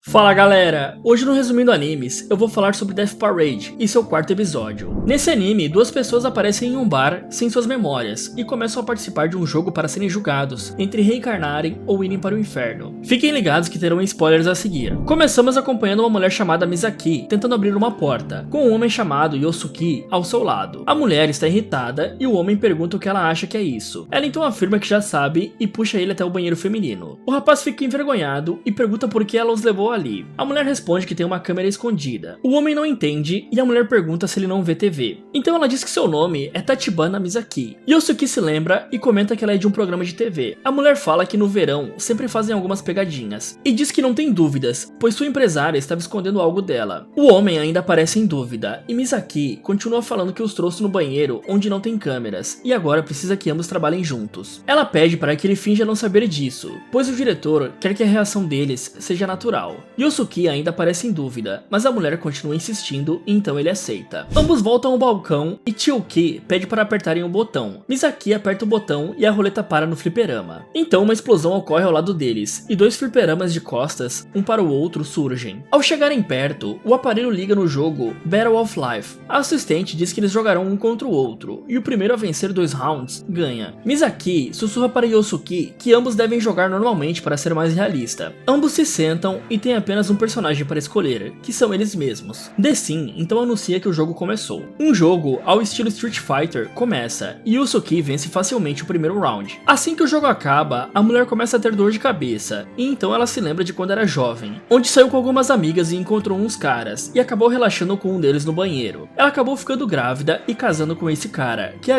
Fala galera, hoje no Resumindo Animes eu vou falar sobre Death Parade e seu quarto episódio. Nesse anime, duas pessoas aparecem em um bar sem suas memórias e começam a participar de um jogo para serem julgados, entre reencarnarem ou irem para o inferno. Fiquem ligados que terão spoilers a seguir. Começamos acompanhando uma mulher chamada Misaki tentando abrir uma porta, com um homem chamado Yosuke ao seu lado. A mulher está irritada e o homem pergunta o que ela acha que é isso. Ela então afirma que já sabe e puxa ele até o banheiro feminino. O rapaz fica envergonhado e pergunta por que ela os levou ali. A mulher responde que tem uma câmera escondida. O homem não entende e a mulher pergunta se ele não vê TV. Então ela diz que seu nome é Tachibana Misaki. Yosuke se lembra e comenta que ela é de um programa de TV. A mulher fala que no verão sempre fazem algumas pegadinhas e diz que não tem dúvidas, pois sua empresária estava escondendo algo dela. O homem ainda parece em dúvida e Misaki continua falando que os trouxe no banheiro onde não tem câmeras e agora precisa que ambos trabalhem juntos. Ela pede para que ele finja não saber disso, pois o diretor quer que a reação deles seja natural. Yosuke ainda parece em dúvida, mas a mulher continua insistindo e então ele aceita. Ambos voltam ao balcão e Chiyuki pede para apertarem o botão. Misaki aperta o botão e a roleta para no fliperama. Então uma explosão ocorre ao lado deles e dois fliperamas de costas, um para o outro, surgem. Ao chegarem perto, o aparelho liga no jogo Battle of Life. A assistente diz que eles jogarão um contra o outro e o primeiro a vencer 2 rounds ganha. Misaki sussurra para Yosuke que ambos devem jogar normalmente para ser mais realista. Ambos se sentam e tem apenas um personagem para escolher, que são eles mesmos. Dessin então anuncia que o jogo começou. Um jogo ao estilo Street Fighter começa e Yosuke vence facilmente o primeiro round. Assim que o jogo acaba, a mulher começa a ter dor de cabeça e então ela se lembra de quando era jovem, onde saiu com algumas amigas e encontrou uns caras e acabou relaxando com um deles no banheiro. Ela acabou ficando grávida e casando com esse cara, que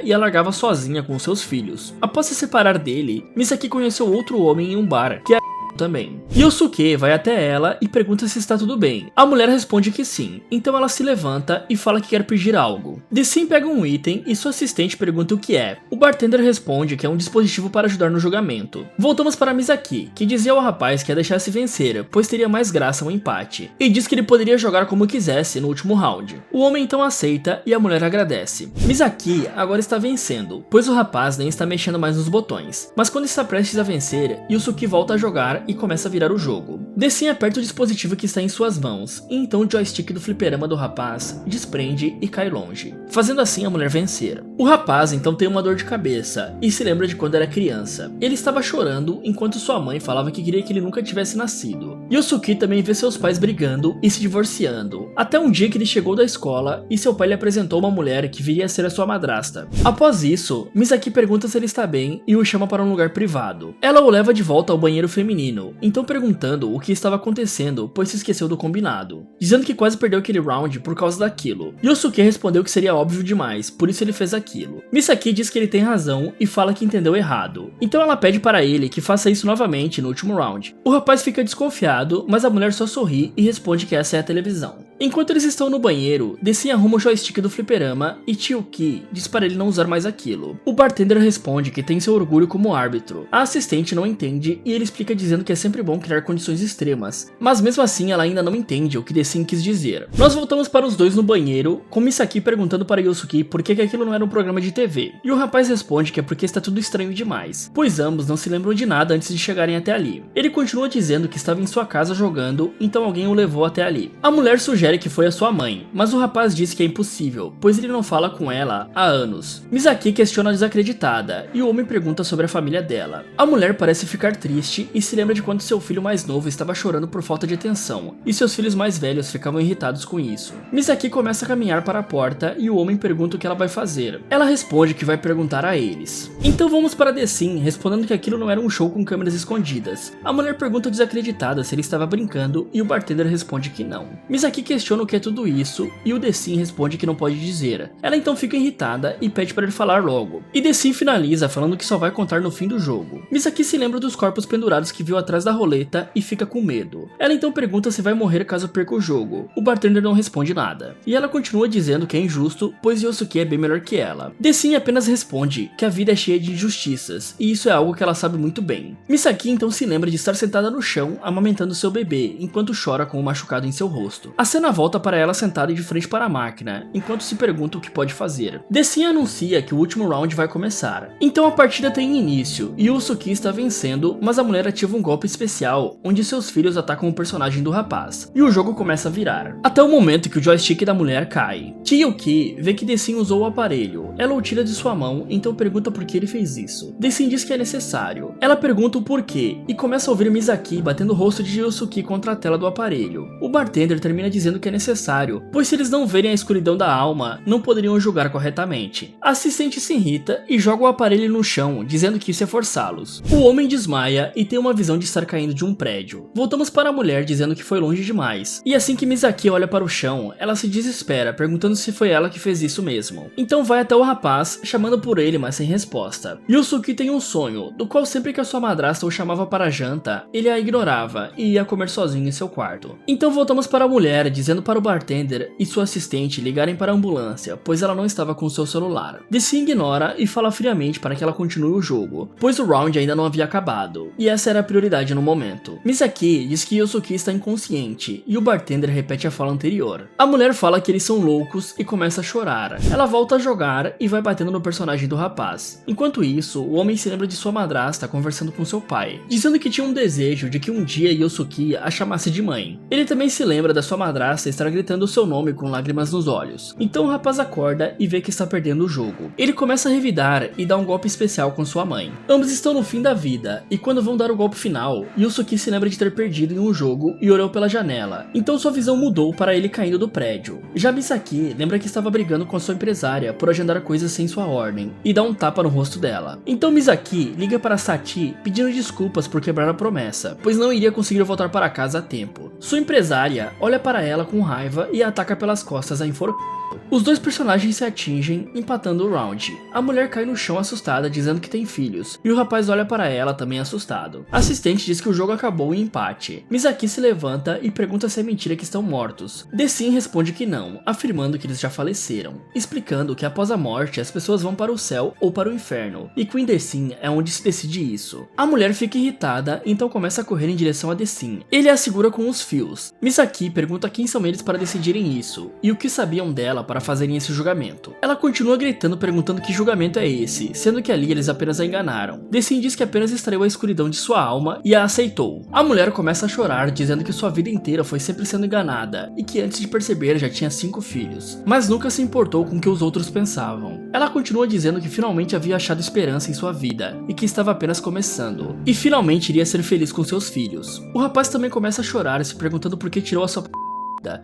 e a largava sozinha com seus filhos. Após se separar dele, Misaki conheceu outro homem em um bar, que também. Yosuke vai até ela e pergunta se está tudo bem. A mulher responde que sim, então ela se levanta e fala que quer pedir algo. Dessin pega um item e sua assistente pergunta o que é. O bartender responde que é um dispositivo para ajudar no julgamento. Voltamos para Misaki, que dizia ao rapaz que ia deixar-se vencer, pois teria mais graça um empate, e diz que ele poderia jogar como quisesse no último round. O homem então aceita e a mulher agradece. Misaki agora está vencendo, pois o rapaz nem está mexendo mais nos botões, mas quando está prestes a vencer, Yosuke volta a jogar e começa a virar o jogo. Dessin aperta o dispositivo que está em suas mãos, e então o joystick do fliperama do rapaz desprende e cai longe, fazendo assim a mulher vencer. O rapaz então tem uma dor de cabeça, e se lembra de quando era criança. Ele estava chorando enquanto sua mãe falava que queria que ele nunca tivesse nascido. Yosuke também vê seus pais brigando e se divorciando, até um dia que ele chegou da escola e seu pai lhe apresentou uma mulher que viria a ser a sua madrasta. Após isso, Misaki pergunta se ele está bem e o chama para um lugar privado. Ela o leva de volta ao banheiro feminino, então perguntando o que estava acontecendo, pois se esqueceu do combinado, dizendo que quase perdeu aquele round por causa daquilo. Yosuke respondeu que seria óbvio demais, por isso ele fez aquilo. Misaki diz que ele tem razão e fala que entendeu errado, então ela pede para ele que faça isso novamente no último round. O rapaz fica desconfiado, mas a mulher só sorri e responde que essa é a televisão. Enquanto eles estão no banheiro, Dessin arruma o joystick do fliperama e Chiyuki diz para ele não usar mais aquilo. O bartender responde que tem seu orgulho como árbitro. A assistente não entende e ele explica dizendo que é sempre bom criar condições extremas, mas mesmo assim ela ainda não entende o que Dessin quis dizer. Nós voltamos para os dois no banheiro, com Misaki perguntando para Yosuke por que aquilo não era um programa de TV, e o rapaz responde que é porque está tudo estranho demais, pois ambos não se lembram de nada antes de chegarem até ali. Ele continua dizendo que estava em sua casa jogando, então alguém o levou até ali. A mulher sugere que foi a sua mãe, mas o rapaz diz que é impossível, pois ele não fala com ela há anos. Misaki questiona desacreditada, e o homem pergunta sobre a família dela. A mulher parece ficar triste e se lembra de quando seu filho mais novo estava chorando por falta de atenção, e seus filhos mais velhos ficavam irritados com isso. Misaki começa a caminhar para a porta e o homem pergunta o que ela vai fazer. Ela responde que vai perguntar a eles. Então vamos para Dessin, respondendo que aquilo não era um show com câmeras escondidas. A mulher pergunta desacreditada se ele estava brincando e o bartender responde que não. Misaki questiona o que é tudo isso e o Dessin responde que não pode dizer. Ela então fica irritada e pede para ele falar logo. E Dessin finaliza falando que só vai contar no fim do jogo. Misaki se lembra dos corpos pendurados que viu atrás da roleta e fica com medo. Ela então pergunta se vai morrer caso perca o jogo. O bartender não responde nada. E ela continua dizendo que é injusto, pois Yosuke é bem melhor que ela. Dessin apenas responde que a vida é cheia de injustiças, e isso é algo que ela sabe muito bem. Misaki então se lembra de estar sentada no chão, amamentando seu bebê, enquanto chora com o machucado em seu rosto. A cena cena volta para ela sentada de frente para a máquina, enquanto se pergunta o que pode fazer. Dessin anuncia que o último round vai começar. Então a partida tem início, e Yusuke está vencendo, mas a mulher ativa um golpe especial, onde seus filhos atacam o personagem do rapaz, e o jogo começa a virar. Até o momento que o joystick da mulher cai. Chiyuki vê que Dessin usou o aparelho. Ela o tira de sua mão, então pergunta por que ele fez isso. Dessin diz que é necessário. Ela pergunta o porquê, e começa a ouvir Misaki batendo o rosto de Yusuke contra a tela do aparelho. O bartender termina dizendo que é necessário, pois se eles não verem a escuridão da alma, não poderiam julgar corretamente. A assistente se irrita e joga o aparelho no chão, dizendo que isso é forçá-los. O homem desmaia e tem uma visão de estar caindo de um prédio. Voltamos para a mulher dizendo que foi longe demais. E assim que Misaki olha para o chão, ela se desespera, perguntando se foi ela que fez isso mesmo. Então vai até o rapaz, chamando por ele, mas sem resposta. Yusuke tem um sonho, do qual sempre que a sua madrasta o chamava para a janta, ele a ignorava e ia comer sozinho em seu quarto. Então voltamos para a mulher, dizendo para o bartender e sua assistente ligarem para a ambulância, pois ela não estava com seu celular. Dessin ignora e fala friamente para que ela continue o jogo, pois o round ainda não havia acabado, e essa era a prioridade no momento. Misaki diz que Yusuke está inconsciente, e o bartender repete a fala anterior. A mulher fala que eles são loucos e começa a chorar. Ela volta a jogar e vai batendo no personagem do rapaz. Enquanto isso, o homem se lembra de sua madrasta conversando com seu pai, dizendo que tinha um desejo de que um dia Yusuke a chamasse de mãe. Ele também se lembra da sua madrasta estar gritando o seu nome com lágrimas nos olhos. Então o rapaz acorda e vê que está perdendo o jogo. Ele começa a revidar e dá um golpe especial com sua mãe. Ambos estão no fim da vida, e quando vão dar o golpe final, Yusuke se lembra de ter perdido em um jogo e olhou pela janela. Então sua visão mudou para ele caindo do prédio. Já Misaki lembra que estava brigando com a sua empresária por agendar coisas sem sua ordem, e dá um tapa no rosto dela. Então Misaki liga para Sachi pedindo desculpas por quebrar a promessa, pois não iria conseguir voltar para casa a tempo. Sua empresária olha para ela com raiva e a ataca pelas costas a enforcar. Os dois personagens se atingem, empatando o round. A mulher cai no chão assustada, dizendo que tem filhos, e o rapaz olha para ela também assustado. A assistente diz que o jogo acabou em empate. Misaki se levanta e pergunta se é mentira que estão mortos. Dessin responde que não, afirmando que eles já faleceram, explicando que após a morte as pessoas vão para o céu ou para o inferno, e que em Dessin é onde se decide isso. A mulher fica irritada, então começa a correr em direção a Dessin. Ele a segura com os fios. Misaki pergunta quem são eles para decidirem isso, e o que sabiam dela para fazerem esse julgamento. Ela continua gritando perguntando que julgamento é esse, sendo que ali eles apenas a enganaram. Dessin diz que apenas extraiu a escuridão de sua alma e a aceitou. A mulher começa a chorar, dizendo que sua vida inteira foi sempre sendo enganada, e que antes de perceber já tinha 5 filhos, mas nunca se importou com o que os outros pensavam. Ela continua dizendo que finalmente havia achado esperança em sua vida, e que estava apenas começando, e finalmente iria ser feliz com seus filhos. O rapaz também começa a chorar, se perguntando por que tirou a sua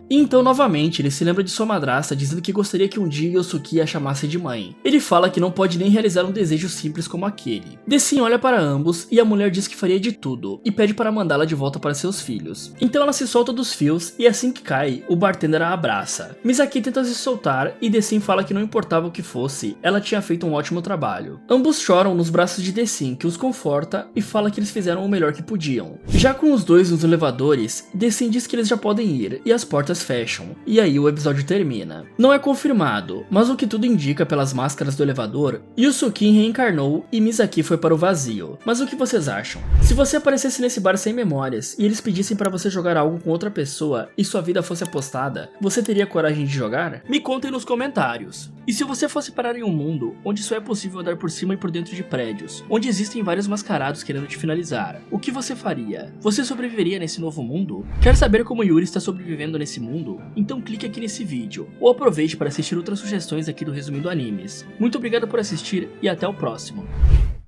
e então novamente ele se lembra de sua madrasta dizendo que gostaria que um dia Yusuke a chamasse de mãe. Ele fala que não pode nem realizar um desejo simples como aquele. Dessin olha para ambos e a mulher diz que faria de tudo e pede para mandá-la de volta para seus filhos. Então ela se solta dos fios e assim que cai, o bartender a abraça. Misaki tenta se soltar e Dessin fala que não importava o que fosse, ela tinha feito um ótimo trabalho. Ambos choram nos braços de Dessin, que os conforta e fala que eles fizeram o melhor que podiam. Já com os dois nos elevadores, Dessin diz que eles já podem ir e as portas fecham, e aí o episódio termina. Não é confirmado, mas o que tudo indica pelas máscaras do elevador, Yusuke reencarnou e Misaki foi para o vazio. Mas o que vocês acham? Se você aparecesse nesse bar sem memórias e eles pedissem para você jogar algo com outra pessoa e sua vida fosse apostada, você teria coragem de jogar? Me contem nos comentários. E se você fosse parar em um mundo onde só é possível andar por cima e por dentro de prédios, onde existem vários mascarados querendo te finalizar, o que você faria? Você sobreviveria nesse novo mundo? Quer saber como Yuri está sobrevivendo nesse mundo? Então clique aqui nesse vídeo, ou aproveite para assistir outras sugestões aqui do Resumindo Animes. Muito obrigado por assistir e até o próximo.